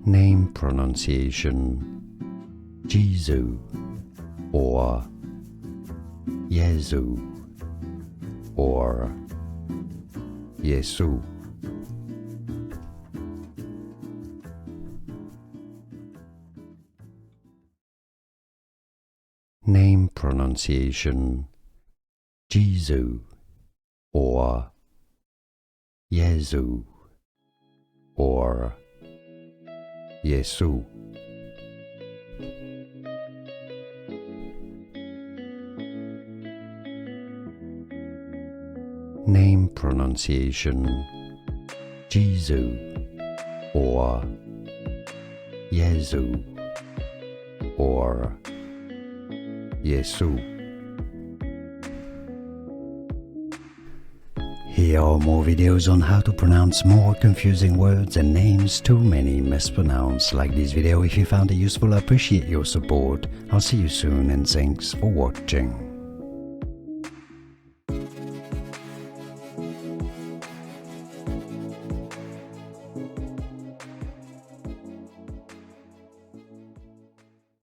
Name pronunciation: Jesu or Jesu or Jesu. Name pronunciation: Jesu or Jesu or Jesu. Name pronunciation: Jesu or Jesu or Jesu. Here are more videos on how to pronounce more confusing words and names too many mispronounced. Like this video if you found it useful. I appreciate your support. I'll see you soon and thanks for watching.